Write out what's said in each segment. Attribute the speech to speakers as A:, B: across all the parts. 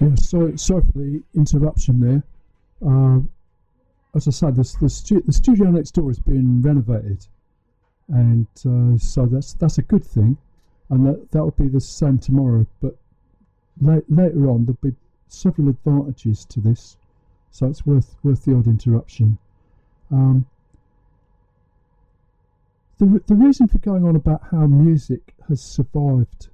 A: Yeah, sorry for the interruption there. Uh, as I said, the studio next door has been renovated, and so that's a good thing, and that will be the same tomorrow. But later on, there'll be several advantages to this, so it's worth the odd interruption. Um, the reason for going on about how music has survived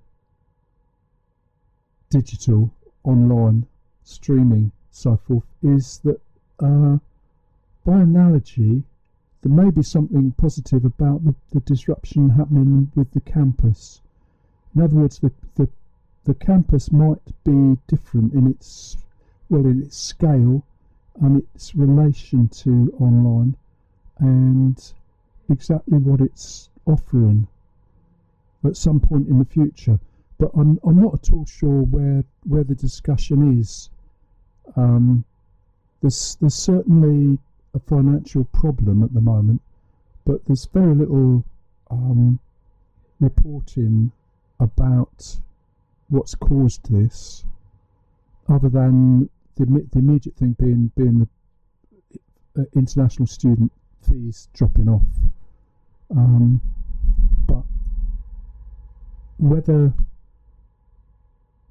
A: digital, online, streaming, so forth, is that by analogy, there may be something positive about the disruption happening with the campus. In other words, the campus might be different in its scale and its relation to online, and exactly what it's offering at some point in the future. But I'm not at all sure where the discussion is. There's certainly a financial problem at the moment, but there's very little reporting about what's caused this, other than the immediate thing being the international student fees dropping off. But whether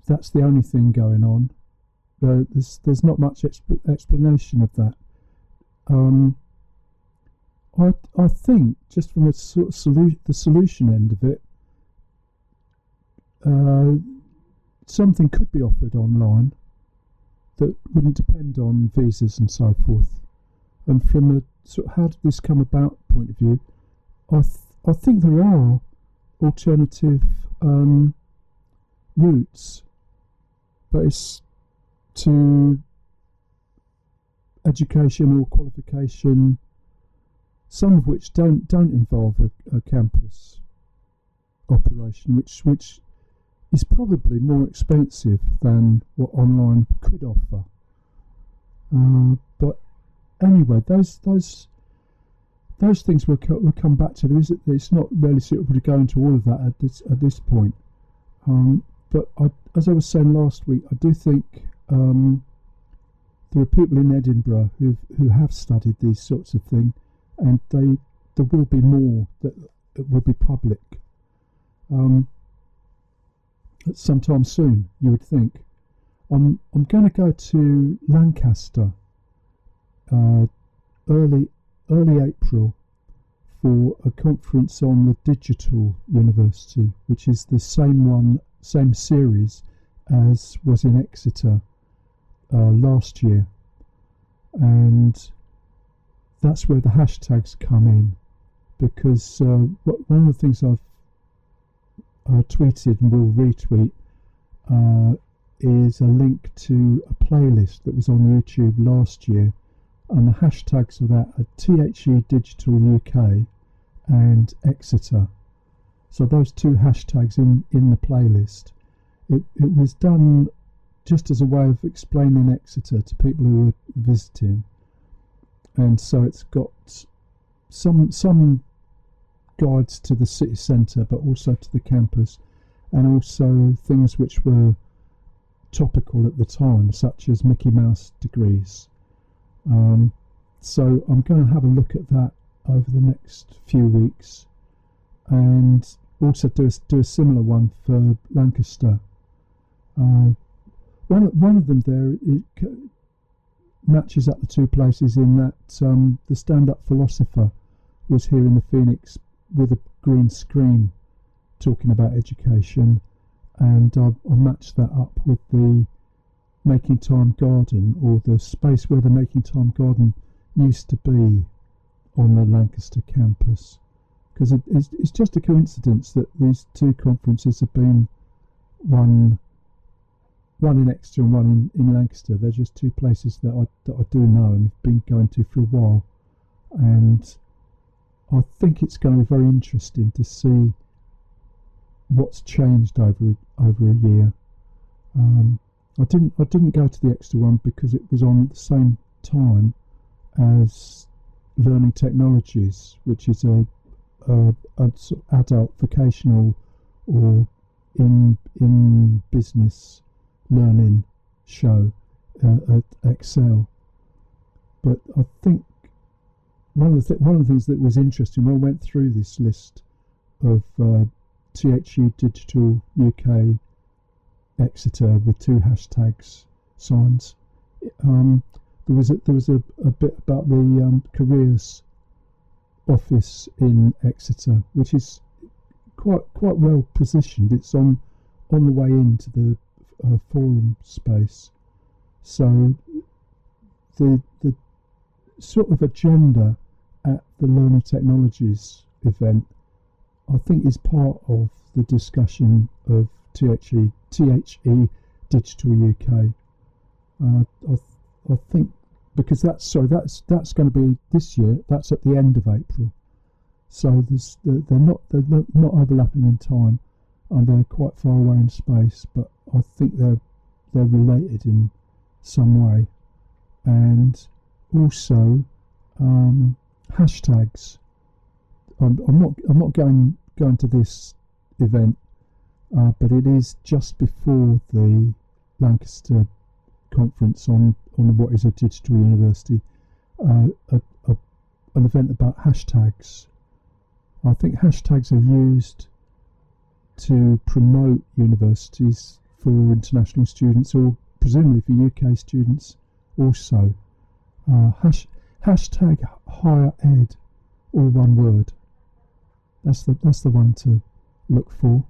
A: that's the only thing going on, there's not much explanation of that. I think, just from a sort of the solution end of it, something could be offered online that wouldn't depend on visas and so forth. And from a sort of how did this come about point of view, I think there are alternative routes, but it's to education or qualification, some of which don't involve a campus operation, which is probably more expensive than what online could offer. But anyway, those things we'll come back to. It's not really suitable to go into all of that at this point. But as I was saying last week, I do think there are people in Edinburgh who have studied these sorts of things, and there will be more that will be public sometime soon, you would think. I'm going to go to Lancaster early April for a conference on the Digital University, which is the same series as was in Exeter last year, and that's where the hashtags come in, because one of the things I've tweeted and will retweet is a link to a playlist that was on YouTube last year, and the hashtags of that are THE Digital UK and Exeter. So those two hashtags in the playlist. It was done just as a way of explaining Exeter to people who were visiting, and so it's got some guides to the city centre, but also to the campus, and also things which were topical at the time, such as Mickey Mouse degrees. So I'm going to have a look at that over the next few weeks, and also do a similar one for Lancaster. One of them there, it matches up the two places in that the stand-up philosopher was here in the Phoenix with a green screen talking about education, and I matched that up with the Making Time Garden, or the space where the Making Time Garden used to be on the Lancaster campus, because it's just a coincidence that these two conferences have been one in Exeter and one in Lancaster. They're just two places that I do know and have been going to for a while, and I think it's going to be very interesting to see what's changed over a year. I didn't go to the Exeter one because it was on at the same time as Learning Technologies, which is a sort of adult vocational or in business learning show at Excel. But I think one of the things that was interesting when I went through this list of THE Digital UK Exeter with 2 hashtags signs, there was a bit about the careers office in Exeter, which is quite well positioned. It's on the way into the forum space, so the sort of agenda at the Learning Technologies event, I think, is part of the discussion of THE Digital UK. I think because that's going to be this year. That's at the end of April, so they're not overlapping in time, and they're quite far away in space. But I think they're related in some way, and also hashtags. I'm not going to this event, but it is just before the Lancaster conference on what is a digital university, an event about hashtags. I think hashtags are used to promote universities for international students, or presumably for UK students also. Hashtag higher ed, all one word. That's the one to look for.